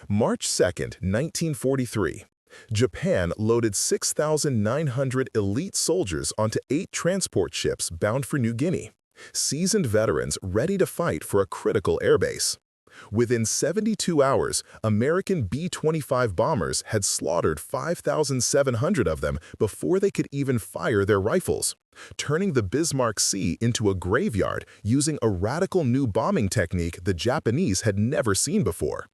March 2, 1943. Japan loaded 6,900 elite soldiers onto 8 transport ships bound for New Guinea, seasoned veterans ready to fight for a critical airbase. Within 72 hours, American B-25 bombers had slaughtered 5,700 of them before they could even fire their rifles, turning the Bismarck Sea into a graveyard using a radical new bombing technique the Japanese had never seen before.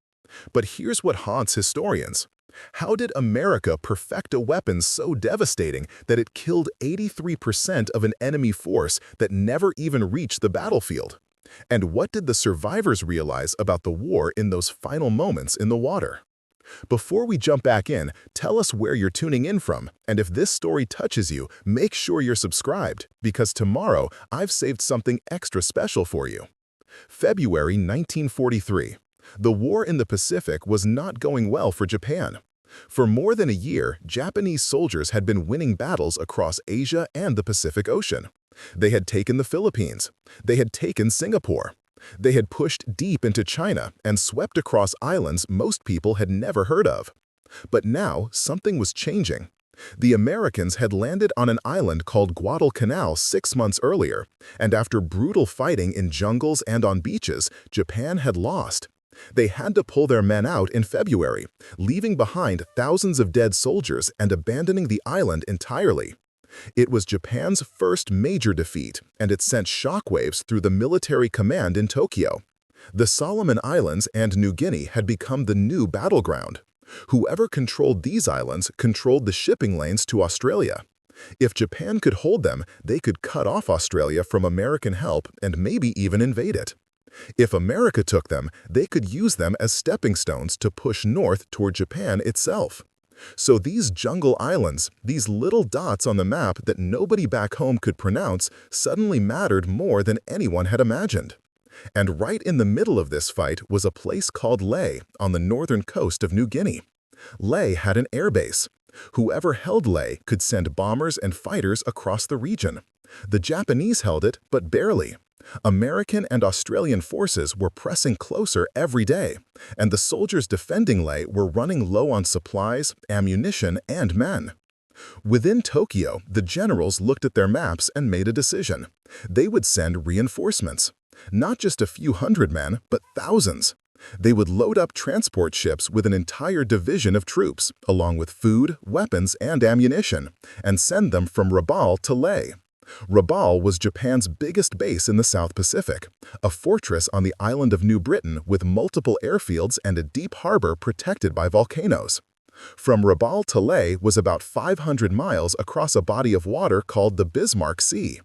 But here's what haunts historians. How did America perfect a weapon so devastating that it killed 83% of an enemy force that never even reached the battlefield? And what did the survivors realize about the war in those final moments in the water? Before we jump back in, tell us where you're tuning in from, and if this story touches you, make sure you're subscribed, because tomorrow I've saved something extra special for you. February 1943. The war in the Pacific was not going well for Japan. For more than a year, Japanese soldiers had been winning battles across Asia and the Pacific Ocean. They had taken the Philippines. They had taken Singapore. They had pushed deep into China and swept across islands most people had never heard of. But now, something was changing. The Americans had landed on an island called Guadalcanal 6 months earlier, and after brutal fighting in jungles and on beaches, Japan had lost. They had to pull their men out in February, leaving behind thousands of dead soldiers and abandoning the island entirely. It was Japan's first major defeat, and it sent shockwaves through the military command in Tokyo. The Solomon Islands and New Guinea had become the new battleground. Whoever controlled these islands controlled the shipping lanes to Australia. If Japan could hold them, they could cut off Australia from American help and maybe even invade it. If America took them, they could use them as stepping stones to push north toward Japan itself. So these jungle islands, these little dots on the map that nobody back home could pronounce, suddenly mattered more than anyone had imagined. And right in the middle of this fight was a place called Lae on the northern coast of New Guinea. Lae had an airbase. Whoever held Lae could send bombers and fighters across the region. The Japanese held it, but barely. American and Australian forces were pressing closer every day, and the soldiers defending Lae were running low on supplies, ammunition, and men. Within Tokyo, the generals looked at their maps and made a decision. They would send reinforcements. Not just a few hundred men, but thousands. They would load up transport ships with an entire division of troops, along with food, weapons, and ammunition, and send them from Rabaul to Lae. Rabaul was Japan's biggest base in the South Pacific, a fortress on the island of New Britain with multiple airfields and a deep harbor protected by volcanoes. From Rabaul to Lae was about 500 miles across a body of water called the Bismarck Sea.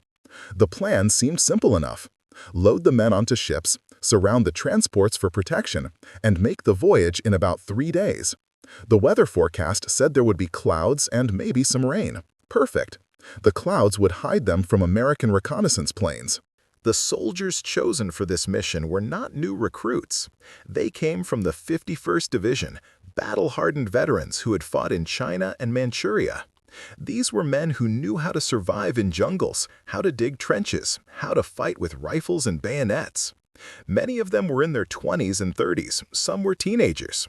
The plan seemed simple enough. Load the men onto ships, surround the transports for protection, and make the voyage in about 3 days. The weather forecast said there would be clouds and maybe some rain. Perfect. The clouds would hide them from American reconnaissance planes. The soldiers chosen for this mission were not new recruits. They came from the 51st Division, battle-hardened veterans who had fought in China and Manchuria. These were men who knew how to survive in jungles, how to dig trenches, how to fight with rifles and bayonets. Many of them were in their 20s and 30s, some were teenagers.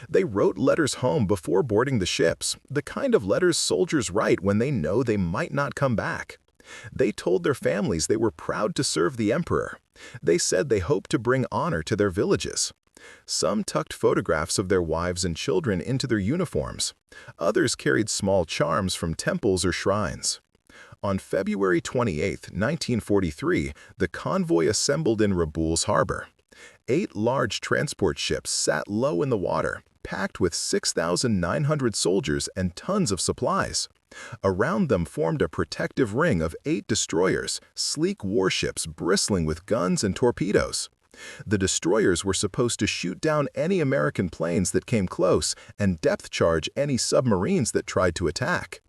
They wrote letters home before boarding the ships, the kind of letters soldiers write when they know they might not come back. They told their families they were proud to serve the emperor. They said they hoped to bring honor to their villages. Some tucked photographs of their wives and children into their uniforms. Others carried small charms from temples or shrines. On February 28, 1943, the convoy assembled in Rabaul's harbor. 8 large transport ships sat low in the water, packed with 6,900 soldiers and tons of supplies. Around them formed a protective ring of 8 destroyers, sleek warships bristling with guns and torpedoes. The destroyers were supposed to shoot down any American planes that came close and depth charge any submarines that tried to attack.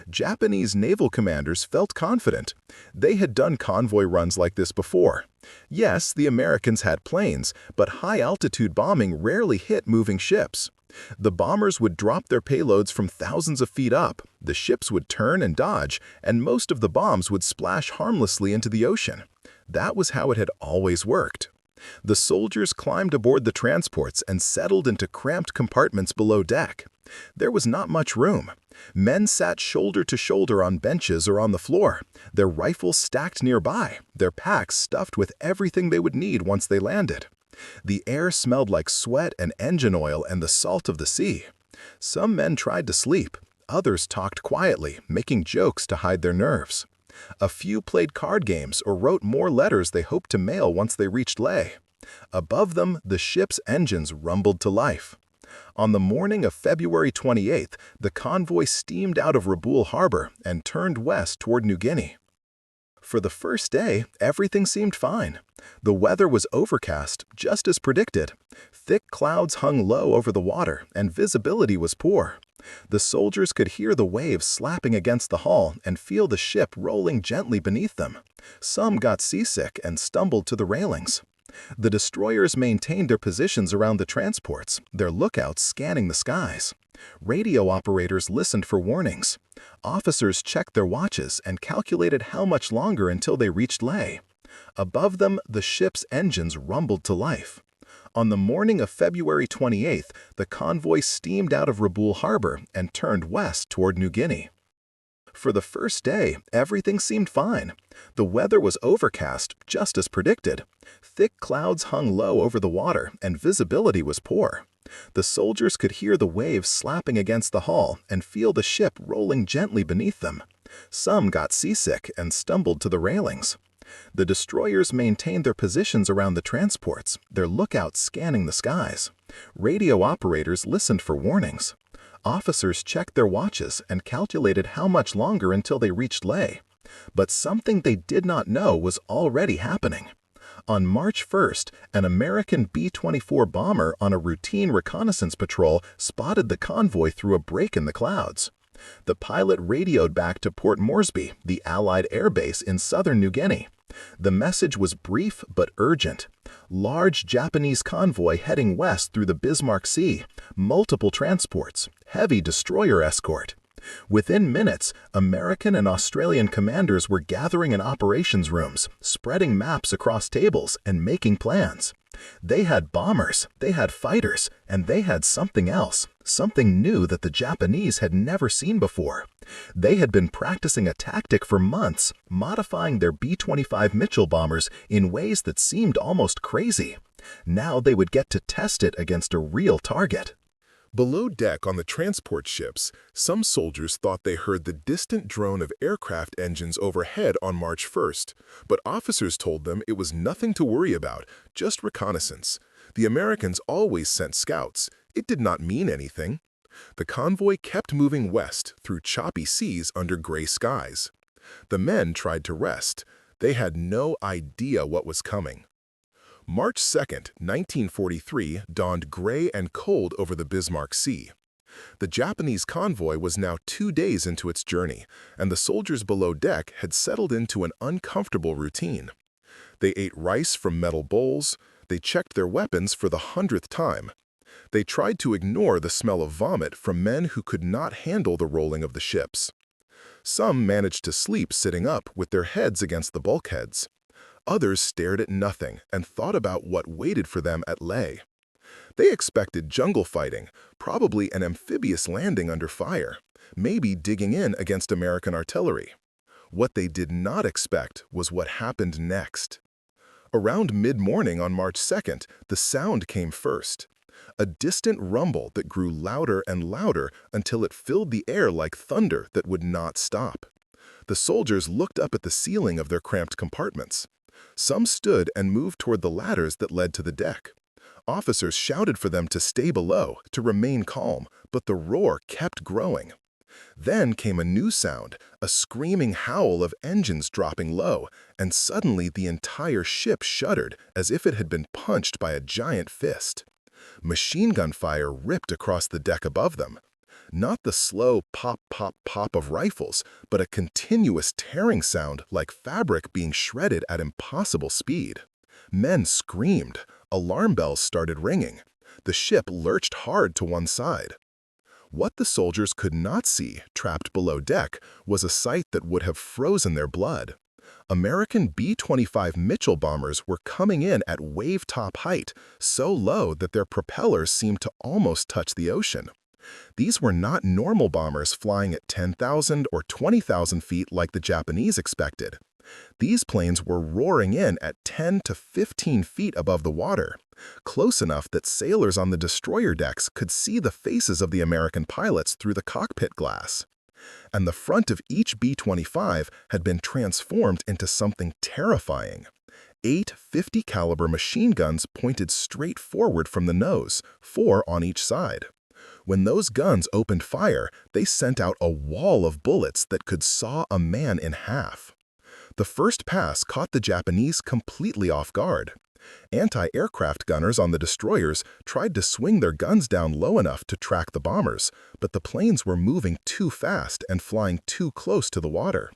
Japanese naval commanders felt confident. They had done convoy runs like this before. Yes, the Americans had planes, but high-altitude bombing rarely hit moving ships. The bombers would drop their payloads from thousands of feet up, the ships would turn and dodge, and most of the bombs would splash harmlessly into the ocean. That was how it had always worked. The soldiers climbed aboard the transports and settled into cramped compartments below deck. There was not much room. Men sat shoulder to shoulder on benches or on the floor, their rifles stacked nearby, their packs stuffed with everything they would need once they landed. The air smelled like sweat and engine oil and the salt of the sea. Some men tried to sleep. Others talked quietly, making jokes to hide their nerves. A few played card games or wrote more letters they hoped to mail once they reached Leh. Above them, the ship's engines rumbled to life. On the morning of February 28th, the convoy steamed out of Rabaul Harbor and turned west toward New Guinea. For the first day, everything seemed fine. The weather was overcast, just as predicted. Thick clouds hung low over the water, and visibility was poor. The soldiers could hear the waves slapping against the hull and feel the ship rolling gently beneath them. Some got seasick and stumbled to the railings. The destroyers maintained their positions around the transports, their lookouts scanning the skies. Radio operators listened for warnings. Officers checked their watches and calculated how much longer until they reached Leh. Above them, the ship's engines rumbled to life. On the morning of February 28th, the convoy steamed out of Rabaul Harbor and turned west toward New Guinea. For the first day, everything seemed fine. The weather was overcast, just as predicted. Thick clouds hung low over the water, and visibility was poor. The soldiers could hear the waves slapping against the hull and feel the ship rolling gently beneath them. Some got seasick and stumbled to the railings. The destroyers maintained their positions around the transports, their lookouts scanning the skies. Radio operators listened for warnings. Officers checked their watches and calculated how much longer until they reached Leh. But something they did not know was already happening. On March 1st, an American B-24 bomber on a routine reconnaissance patrol spotted the convoy through a break in the clouds. The pilot radioed back to Port Moresby, the Allied air base in southern New Guinea. The message was brief but urgent. Large Japanese convoy heading west through the Bismarck Sea, multiple transports, heavy destroyer escort. Within minutes, American and Australian commanders were gathering in operations rooms, spreading maps across tables, and making plans. They had bombers, they had fighters, and they had something else, something new that the Japanese had never seen before. They had been practicing a tactic for months, modifying their B-25 Mitchell bombers in ways that seemed almost crazy. Now they would get to test it against a real target. Below deck on the transport ships, some soldiers thought they heard the distant drone of aircraft engines overhead on March 1st, but officers told them it was nothing to worry about, just reconnaissance. The Americans always sent scouts. It did not mean anything. The convoy kept moving west through choppy seas under gray skies. The men tried to rest. They had no idea what was coming. March 2nd, 1943 dawned gray and cold over the Bismarck Sea. The Japanese convoy was now 2 days into its journey, and the soldiers below deck had settled into an uncomfortable routine. They ate rice from metal bowls. They checked their weapons for the 100th time. They tried to ignore the smell of vomit from men who could not handle the rolling of the ships. Some managed to sleep sitting up with their heads against the bulkheads. Others stared at nothing and thought about what waited for them at Leh. They expected jungle fighting, probably an amphibious landing under fire, maybe digging in against American artillery. What they did not expect was what happened next. Around mid-morning on March 2nd, the sound came first. A distant rumble that grew louder and louder until it filled the air like thunder that would not stop. The soldiers looked up at the ceiling of their cramped compartments. Some stood and moved toward the ladders that led to the deck. Officers shouted for them to stay below, to remain calm, but the roar kept growing. Then came a new sound, a screaming howl of engines dropping low, and suddenly the entire ship shuddered as if it had been punched by a giant fist. Machine gun fire ripped across the deck above them. Not the slow pop, pop, pop of rifles, but a continuous tearing sound like fabric being shredded at impossible speed. Men screamed. Alarm bells started ringing. The ship lurched hard to one side. What the soldiers could not see, trapped below deck, was a sight that would have frozen their blood. American B-25 Mitchell bombers were coming in at wave-top height, so low that their propellers seemed to almost touch the ocean. These were not normal bombers flying at 10,000 or 20,000 feet like the Japanese expected. These planes were roaring in at 10 to 15 feet above the water, close enough that sailors on the destroyer decks could see the faces of the American pilots through the cockpit glass. And the front of each B-25 had been transformed into something terrifying. 8 50-caliber machine guns pointed straight forward from the nose, 4 on each side. When those guns opened fire, they sent out a wall of bullets that could saw a man in half. The first pass caught the Japanese completely off guard. Anti-aircraft gunners on the destroyers tried to swing their guns down low enough to track the bombers, but the planes were moving too fast and flying too close to the water.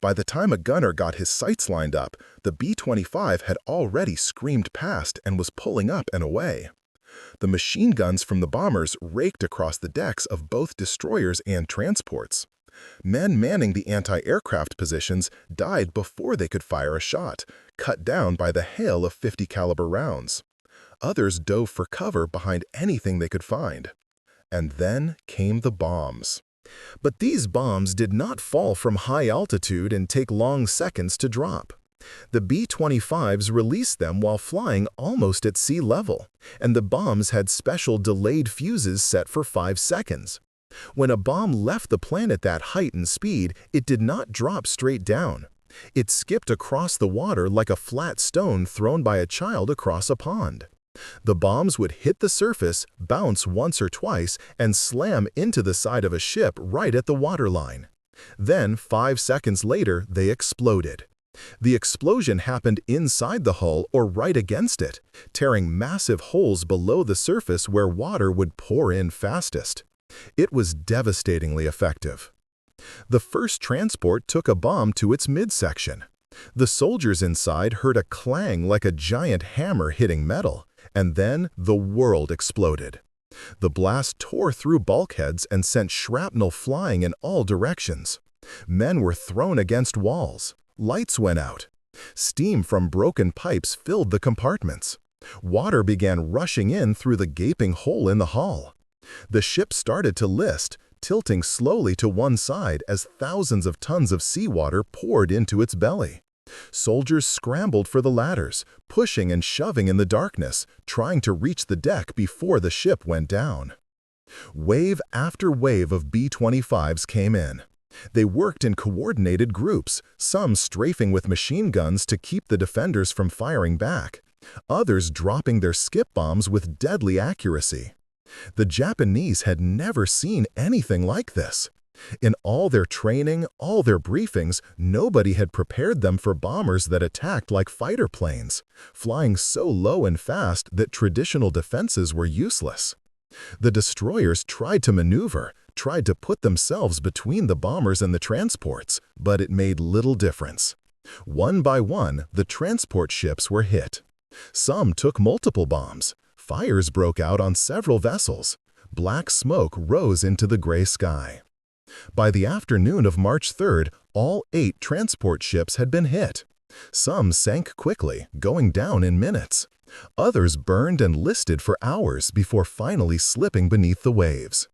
By the time a gunner got his sights lined up, the B-25 had already screamed past and was pulling up and away. The machine guns from the bombers raked across the decks of both destroyers and transports. Men manning the anti-aircraft positions died before they could fire a shot, cut down by the hail of 50-caliber rounds. Others dove for cover behind anything they could find. And then came the bombs. But these bombs did not fall from high altitude and take long seconds to drop. The B-25s released them while flying almost at sea level, and the bombs had special delayed fuses set for 5 seconds. When a bomb left the plane at that height and speed, it did not drop straight down. It skipped across the water like a flat stone thrown by a child across a pond. The bombs would hit the surface, bounce once or twice, and slam into the side of a ship right at the waterline. Then, 5 seconds later, they exploded. The explosion happened inside the hull or right against it, tearing massive holes below the surface where water would pour in fastest. It was devastatingly effective. The first transport took a bomb to its midsection. The soldiers inside heard a clang like a giant hammer hitting metal, and then the world exploded. The blast tore through bulkheads and sent shrapnel flying in all directions. Men were thrown against walls. Lights went out. Steam from broken pipes filled the compartments. Water began rushing in through the gaping hole in the hull. The ship started to list, tilting slowly to one side as thousands of tons of seawater poured into its belly. Soldiers scrambled for the ladders, pushing and shoving in the darkness, trying to reach the deck before the ship went down. Wave after wave of B-25s came in. They worked in coordinated groups, some strafing with machine guns to keep the defenders from firing back, others dropping their skip bombs with deadly accuracy. The Japanese had never seen anything like this. In all their training, all their briefings, nobody had prepared them for bombers that attacked like fighter planes, flying so low and fast that traditional defenses were useless. The destroyers tried to maneuver, tried to put themselves between the bombers and the transports, but it made little difference. One by one, the transport ships were hit. Some took multiple bombs. Fires broke out on several vessels. Black smoke rose into the gray sky. By the afternoon of March 3rd, all 8 transport ships had been hit. Some sank quickly, going down in minutes. Others burned and listed for hours before finally slipping beneath the waves.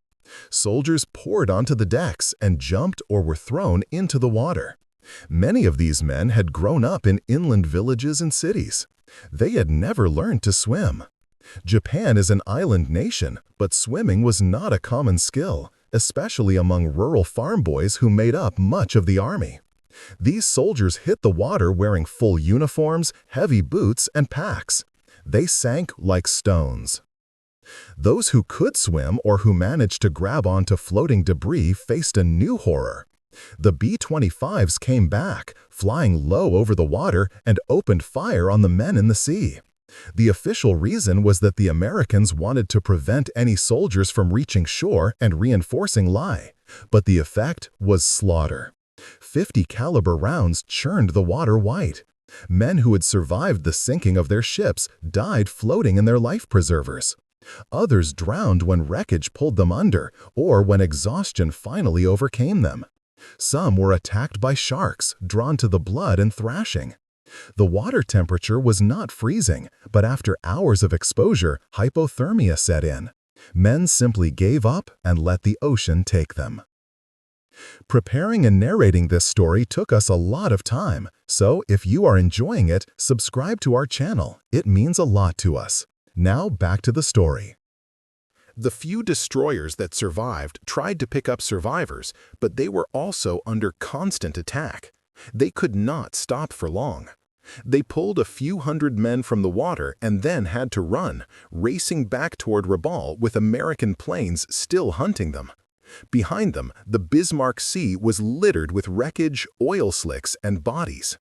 Soldiers poured onto the decks and jumped or were thrown into the water. Many of these men had grown up in inland villages and cities. They had never learned to swim. Japan is an island nation, but swimming was not a common skill, especially among rural farm boys who made up much of the army. These soldiers hit the water wearing full uniforms, heavy boots, and packs. They sank like stones. Those who could swim or who managed to grab onto floating debris faced a new horror. The B-25s came back, flying low over the water, and opened fire on the men in the sea. The official reason was that the Americans wanted to prevent any soldiers from reaching shore and reinforcing Lai, but the effect was slaughter. 50-caliber rounds churned the water white. Men who had survived the sinking of their ships died floating in their life preservers. Others drowned when wreckage pulled them under or when exhaustion finally overcame them. Some were attacked by sharks, drawn to the blood and thrashing. The water temperature was not freezing, but after hours of exposure, hypothermia set in. Men simply gave up and let the ocean take them. Preparing and narrating this story took us a lot of time, so if you are enjoying it, subscribe to our channel. It means a lot to us. Now back to the story. The few destroyers that survived tried to pick up survivors, but they were also under constant attack. They could not stop for long. They pulled a few hundred men from the water and then had to run, racing back toward Rabaul with American planes still hunting them. Behind them, the Bismarck Sea was littered with wreckage, oil slicks, and bodies.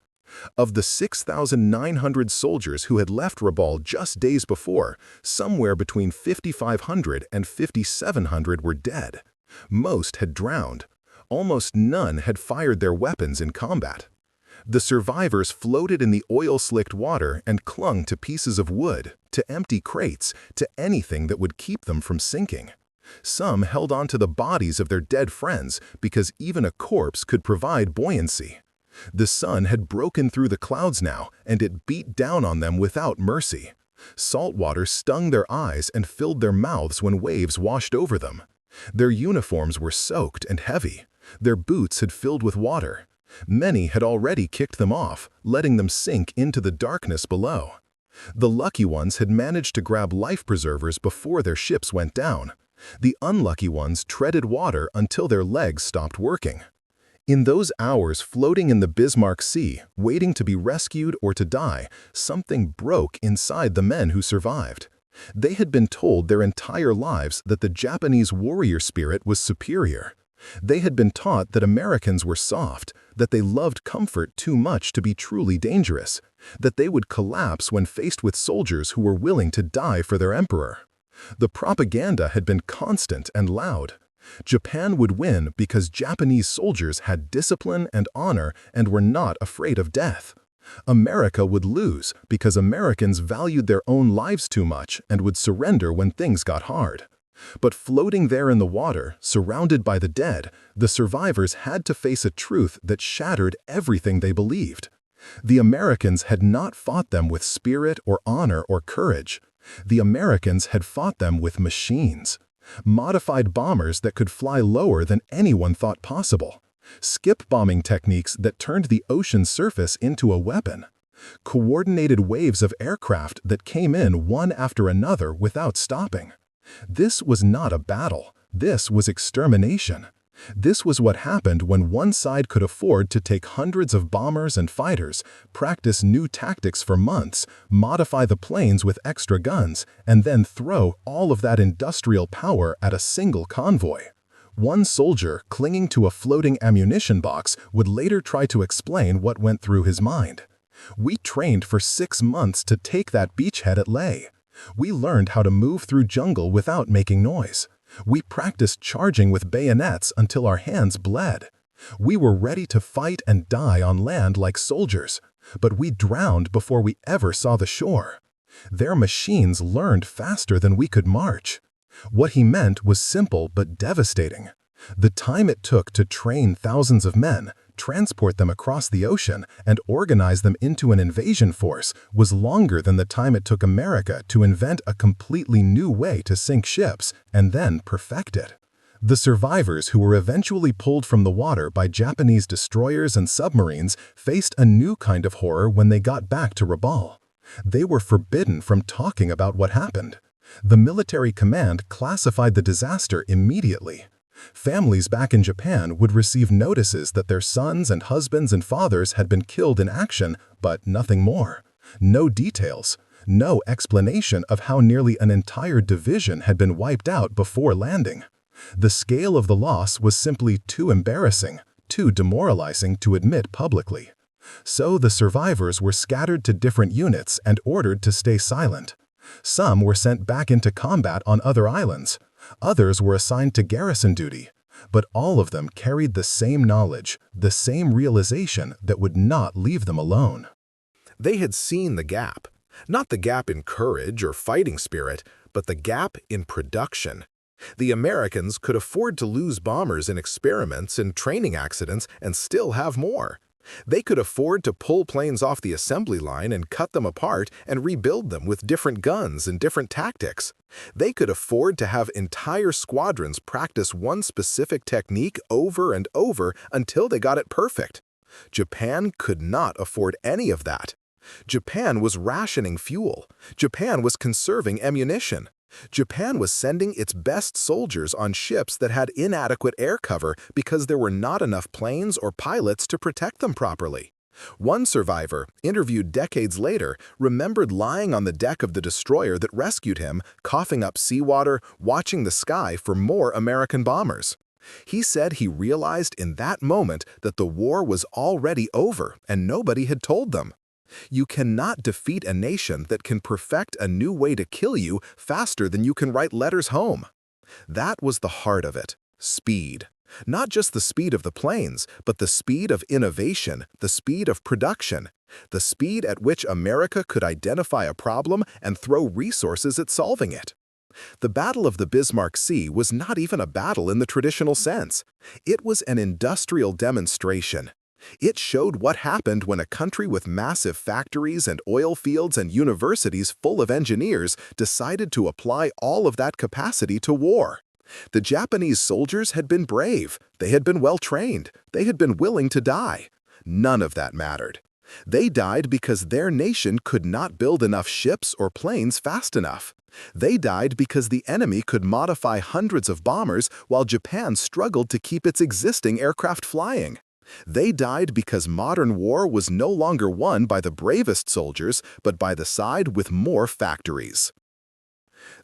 Of the 6,900 soldiers who had left Rabaul just days before, somewhere between 5,500 and 5,700 were dead. Most had drowned. Almost none had fired their weapons in combat. The survivors floated in the oil-slicked water and clung to pieces of wood, to empty crates, to anything that would keep them from sinking. Some held on to the bodies of their dead friends because even a corpse could provide buoyancy. The sun had broken through the clouds now, and it beat down on them without mercy. Salt water stung their eyes and filled their mouths when waves washed over them. Their uniforms were soaked and heavy. Their boots had filled with water. Many had already kicked them off, letting them sink into the darkness below. The lucky ones had managed to grab life preservers before their ships went down. The unlucky ones treaded water until their legs stopped working. In those hours floating in the Bismarck Sea, waiting to be rescued or to die, something broke inside the men who survived. They had been told their entire lives that the Japanese warrior spirit was superior. They had been taught that Americans were soft, that they loved comfort too much to be truly dangerous, that they would collapse when faced with soldiers who were willing to die for their emperor. The propaganda had been constant and loud. Japan would win because Japanese soldiers had discipline and honor and were not afraid of death. America would lose because Americans valued their own lives too much and would surrender when things got hard. But floating there in the water, surrounded by the dead, the survivors had to face a truth that shattered everything they believed. The Americans had not fought them with spirit or honor or courage. The Americans had fought them with machines. Modified bombers that could fly lower than anyone thought possible. Skip bombing techniques that turned the ocean's surface into a weapon. Coordinated waves of aircraft that came in one after another without stopping. This was not a battle. This was extermination. This was what happened when one side could afford to take hundreds of bombers and fighters, practice new tactics for months, modify the planes with extra guns, and then throw all of that industrial power at a single convoy. One soldier, clinging to a floating ammunition box, would later try to explain what went through his mind. "We trained for 6 months to take that beachhead at Leh. We learned how to move through jungle without making noise. We practiced charging with bayonets until our hands bled. We were ready to fight and die on land like soldiers, but we drowned before we ever saw the shore. Their machines learned faster than we could march." What he meant was simple but devastating. The time it took to train thousands of men, transport them across the ocean, and organize them into an invasion force was longer than the time it took America to invent a completely new way to sink ships and then perfect it. The survivors who were eventually pulled from the water by Japanese destroyers and submarines faced a new kind of horror when they got back to Rabaul. They were forbidden from talking about what happened. The military command classified the disaster immediately. Families back in Japan would receive notices that their sons and husbands and fathers had been killed in action, but nothing more. No details, no explanation of how nearly an entire division had been wiped out before landing. The scale of the loss was simply too embarrassing, too demoralizing to admit publicly. So the survivors were scattered to different units and ordered to stay silent. Some were sent back into combat on other islands. Others were assigned to garrison duty. But all of them carried the same knowledge, the same realization that would not leave them alone. They had seen the gap. Not the gap in courage or fighting spirit, but the gap in production. The Americans could afford to lose bombers in experiments and training accidents and still have more. They could afford to pull planes off the assembly line and cut them apart and rebuild them with different guns and different tactics. They could afford to have entire squadrons practice one specific technique over and over until they got it perfect. Japan could not afford any of that. Japan was rationing fuel. Japan was conserving ammunition. Japan was sending its best soldiers on ships that had inadequate air cover because there were not enough planes or pilots to protect them properly. One survivor, interviewed decades later, remembered lying on the deck of the destroyer that rescued him, coughing up seawater, watching the sky for more American bombers. He said he realized in that moment that the war was already over and nobody had told them. You cannot defeat a nation that can perfect a new way to kill you faster than you can write letters home. That was the heart of it. Speed. Not just the speed of the planes, but the speed of innovation, the speed of production, the speed at which America could identify a problem and throw resources at solving it. The Battle of the Bismarck Sea was not even a battle in the traditional sense. It was an industrial demonstration. It showed what happened when a country with massive factories and oil fields and universities full of engineers decided to apply all of that capacity to war. The Japanese soldiers had been brave, they had been well trained, they had been willing to die. None of that mattered. They died because their nation could not build enough ships or planes fast enough. They died because the enemy could modify hundreds of bombers while Japan struggled to keep its existing aircraft flying. They died because modern war was no longer won by the bravest soldiers, but by the side with more factories.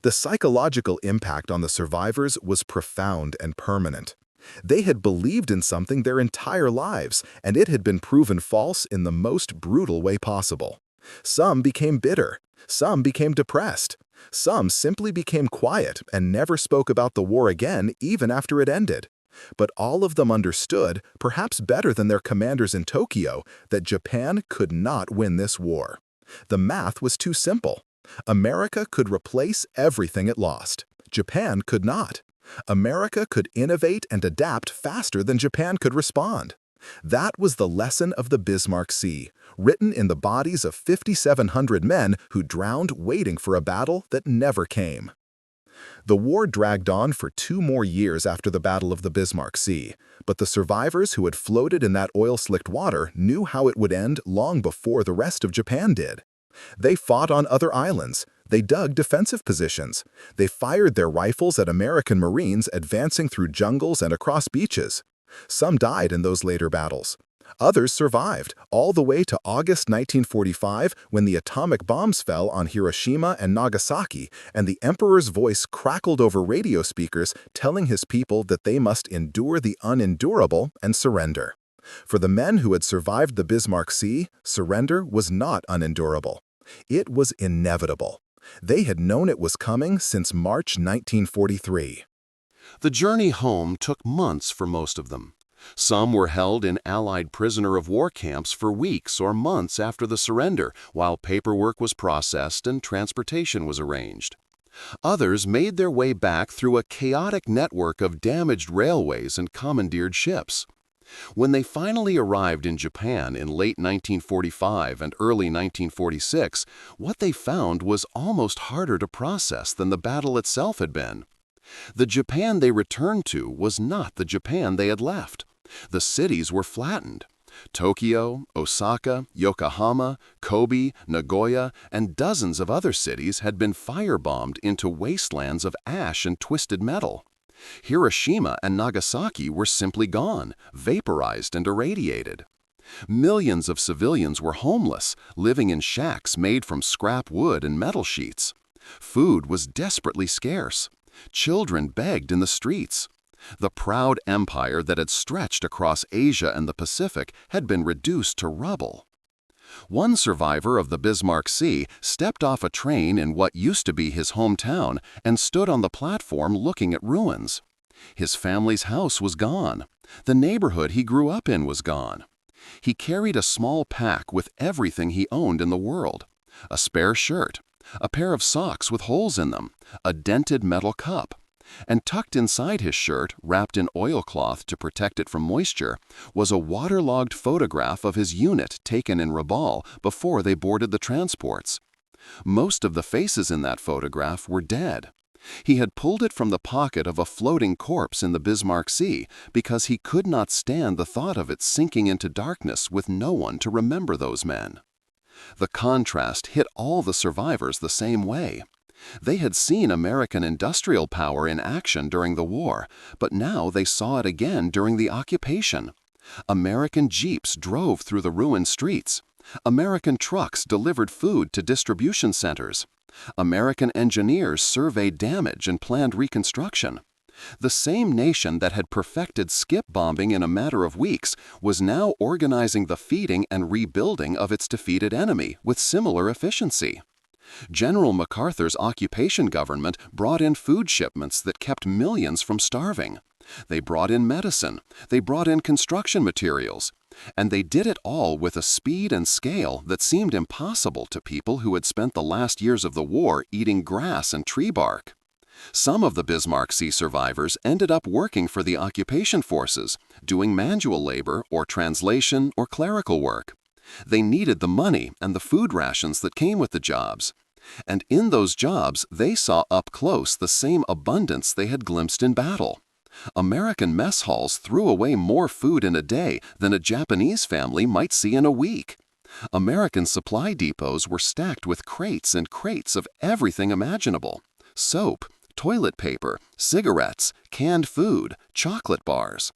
The psychological impact on the survivors was profound and permanent. They had believed in something their entire lives, and it had been proven false in the most brutal way possible. Some became bitter. Some became depressed. Some simply became quiet and never spoke about the war again, even after it ended. But all of them understood, perhaps better than their commanders in Tokyo, that Japan could not win this war. The math was too simple. America could replace everything it lost. Japan could not. America could innovate and adapt faster than Japan could respond. That was the lesson of the Bismarck Sea, written in the bodies of 5,700 men who drowned waiting for a battle that never came. The war dragged on for 2 more years after the Battle of the Bismarck Sea, but the survivors who had floated in that oil-slicked water knew how it would end long before the rest of Japan did. They fought on other islands. They dug defensive positions. They fired their rifles at American Marines advancing through jungles and across beaches. Some died in those later battles. Others survived, all the way to August 1945 when the atomic bombs fell on Hiroshima and Nagasaki and the emperor's voice crackled over radio speakers telling his people that they must endure the unendurable and surrender. For the men who had survived the Bismarck Sea, surrender was not unendurable. It was inevitable. They had known it was coming since March 1943. The journey home took months for most of them. Some were held in Allied prisoner-of-war camps for weeks or months after the surrender, while paperwork was processed and transportation was arranged. Others made their way back through a chaotic network of damaged railways and commandeered ships. When they finally arrived in Japan in late 1945 and early 1946, what they found was almost harder to process than the battle itself had been. The Japan they returned to was not the Japan they had left. The cities were flattened. Tokyo, Osaka, Yokohama, Kobe, Nagoya, and dozens of other cities had been firebombed into wastelands of ash and twisted metal. Hiroshima and Nagasaki were simply gone, vaporized and irradiated. Millions of civilians were homeless, living in shacks made from scrap wood and metal sheets. Food was desperately scarce. Children begged in the streets. The proud empire that had stretched across Asia and the Pacific had been reduced to rubble. One survivor of the Bismarck Sea stepped off a train in what used to be his hometown and stood on the platform looking at ruins. His family's house was gone. The neighborhood he grew up in was gone. He carried a small pack with everything he owned in the world: a spare shirt, a pair of socks with holes in them, a dented metal cup, And tucked inside his shirt, wrapped in oilcloth to protect it from moisture, was a waterlogged photograph of his unit taken in Rabaul before they boarded the transports. Most of the faces in that photograph were dead. He had pulled it from the pocket of a floating corpse in the Bismarck Sea because he could not stand the thought of it sinking into darkness with no one to remember those men. The contrast hit all the survivors the same way. They had seen American industrial power in action during the war, but now they saw it again during the occupation. American jeeps drove through the ruined streets. American trucks delivered food to distribution centers. American engineers surveyed damage and planned reconstruction. The same nation that had perfected skip bombing in a matter of weeks was now organizing the feeding and rebuilding of its defeated enemy with similar efficiency. General MacArthur's occupation government brought in food shipments that kept millions from starving. They brought in medicine. They brought in construction materials. And they did it all with a speed and scale that seemed impossible to people who had spent the last years of the war eating grass and tree bark. Some of the Bismarck Sea survivors ended up working for the occupation forces, doing manual labor or translation or clerical work. They needed the money and the food rations that came with the jobs. And in those jobs, they saw up close the same abundance they had glimpsed in battle. American mess halls threw away more food in a day than a Japanese family might see in a week. American supply depots were stacked with crates and crates of everything imaginable: soap, toilet paper, cigarettes, canned food, chocolate bars.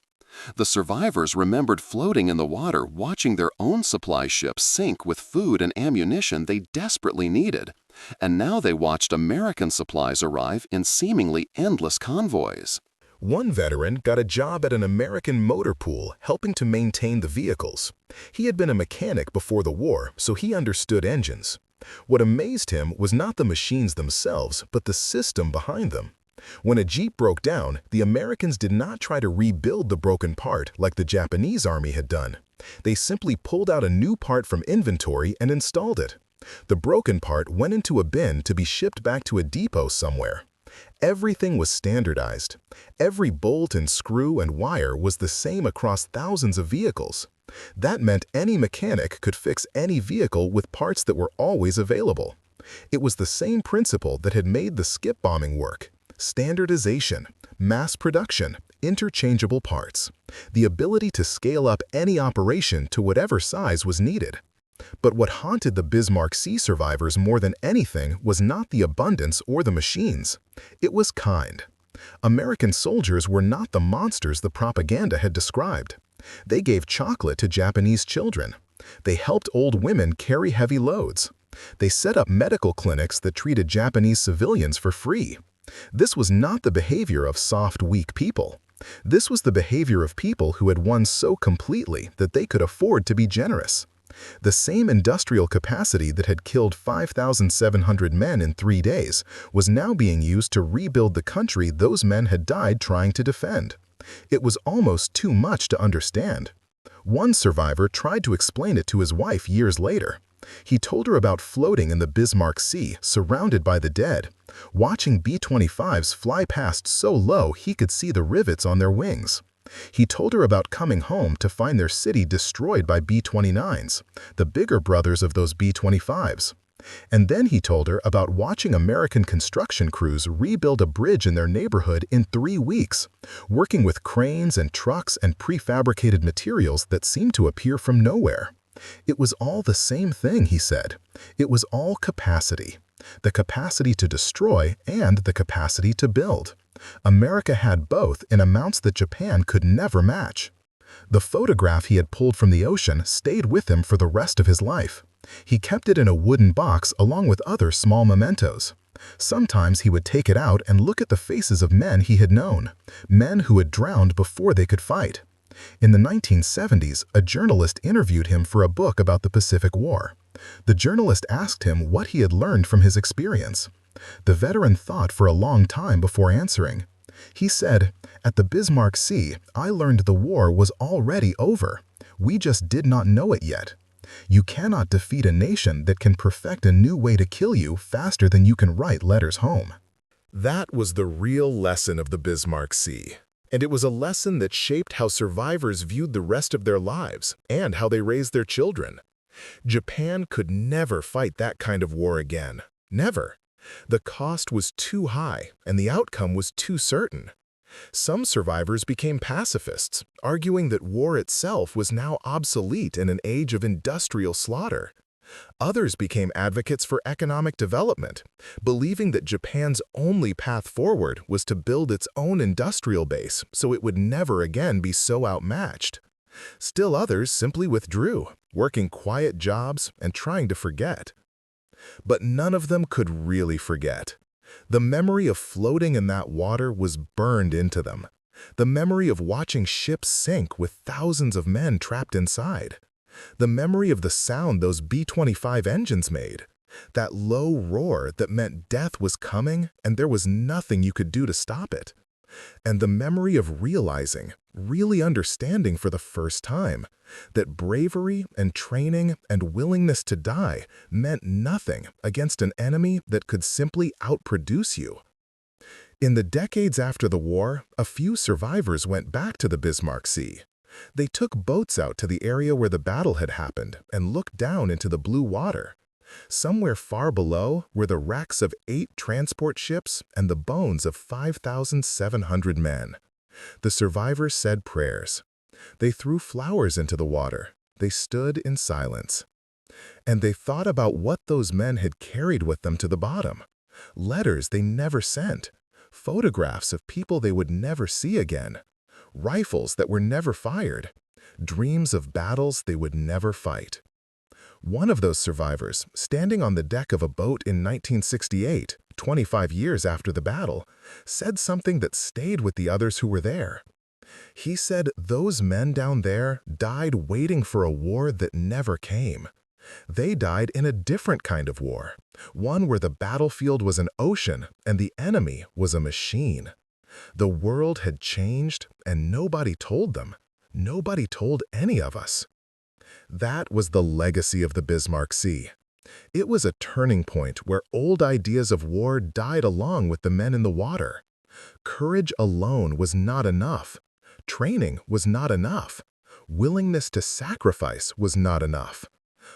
The survivors remembered floating in the water watching their own supply ships sink with food and ammunition they desperately needed, and now they watched American supplies arrive in seemingly endless convoys. One veteran got a job at an American motor pool helping to maintain the vehicles. He had been a mechanic before the war, so he understood engines. What amazed him was not the machines themselves, but the system behind them. When a Jeep broke down, the Americans did not try to rebuild the broken part like the Japanese army had done. They simply pulled out a new part from inventory and installed it. The broken part went into a bin to be shipped back to a depot somewhere. Everything was standardized. Every bolt and screw and wire was the same across thousands of vehicles. That meant any mechanic could fix any vehicle with parts that were always available. It was the same principle that had made the skip bombing work: standardization, mass production, interchangeable parts, the ability to scale up any operation to whatever size was needed. But what haunted the Bismarck Sea survivors more than anything was not the abundance or the machines. It was kind. American soldiers were not the monsters the propaganda had described. They gave chocolate to Japanese children. They helped old women carry heavy loads. They set up medical clinics that treated Japanese civilians for free. This was not the behavior of soft, weak people. This was the behavior of people who had won so completely that they could afford to be generous. The same industrial capacity that had killed 5,700 men in 3 days was now being used to rebuild the country those men had died trying to defend. It was almost too much to understand. One survivor tried to explain it to his wife years later. He told her about floating in the Bismarck Sea, surrounded by the dead, watching B-25s fly past so low he could see the rivets on their wings. He told her about coming home to find their city destroyed by B-29s, the bigger brothers of those B-25s. And then he told her about watching American construction crews rebuild a bridge in their neighborhood in 3 weeks, working with cranes and trucks and prefabricated materials that seemed to appear from nowhere. It was all the same thing, he said. It was all capacity. The capacity to destroy and the capacity to build. America had both in amounts that Japan could never match. The photograph he had pulled from the ocean stayed with him for the rest of his life. He kept it in a wooden box along with other small mementos. Sometimes he would take it out and look at the faces of men he had known, men who had drowned before they could fight. In the 1970s, a journalist interviewed him for a book about the Pacific War. The journalist asked him what he had learned from his experience. The veteran thought for a long time before answering. He said, "At the Bismarck Sea, I learned the war was already over. We just did not know it yet. You cannot defeat a nation that can perfect a new way to kill you faster than you can write letters home." That was the real lesson of the Bismarck Sea. And it was a lesson that shaped how survivors viewed the rest of their lives and how they raised their children. Japan could never fight that kind of war again. Never. The cost was too high, and the outcome was too certain. Some survivors became pacifists, arguing that war itself was now obsolete in an age of industrial slaughter. Others became advocates for economic development, believing that Japan's only path forward was to build its own industrial base so it would never again be so outmatched. Still others simply withdrew, working quiet jobs and trying to forget. But none of them could really forget. The memory of floating in that water was burned into them. The memory of watching ships sink with thousands of men trapped inside. The memory of the sound those B-25 engines made. That low roar that meant death was coming and there was nothing you could do to stop it. And the memory of realizing, really understanding for the first time, that bravery and training and willingness to die meant nothing against an enemy that could simply outproduce you. In the decades after the war, a few survivors went back to the Bismarck Sea. They took boats out to the area where the battle had happened and looked down into the blue water. Somewhere far below were the wrecks of 8 transport ships and the bones of 5,700 men. The survivors said prayers. They threw flowers into the water. They stood in silence. And they thought about what those men had carried with them to the bottom. Letters they never sent. Photographs of people they would never see again. Rifles that were never fired. Dreams of battles they would never fight. One of those survivors, standing on the deck of a boat in 1968, 25 years after the battle, said something that stayed with the others who were there. He said those men down there died waiting for a war that never came. They died in a different kind of war, one where the battlefield was an ocean and the enemy was a machine. The world had changed and nobody told them. Nobody told any of us. That was the legacy of the Bismarck Sea. It was a turning point where old ideas of war died along with the men in the water. Courage alone was not enough. Training was not enough. Willingness to sacrifice was not enough.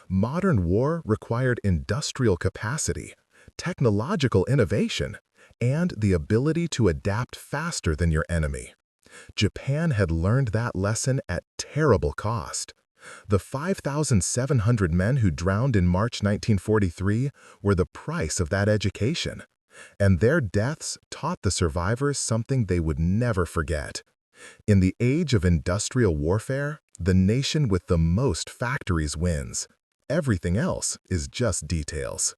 Modern war required industrial capacity, technological innovation, and the ability to adapt faster than your enemy. Japan had learned that lesson at terrible cost. The 5,700 men who drowned in March 1943 were the price of that education, and their deaths taught the survivors something they would never forget. In the age of industrial warfare, the nation with the most factories wins. Everything else is just details.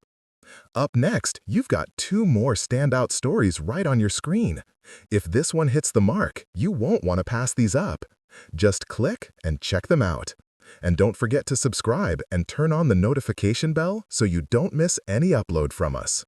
Up next, you've got 2 more standout stories right on your screen. If this one hits the mark, you won't want to pass these up. Just click and check them out. And don't forget to subscribe and turn on the notification bell so you don't miss any upload from us.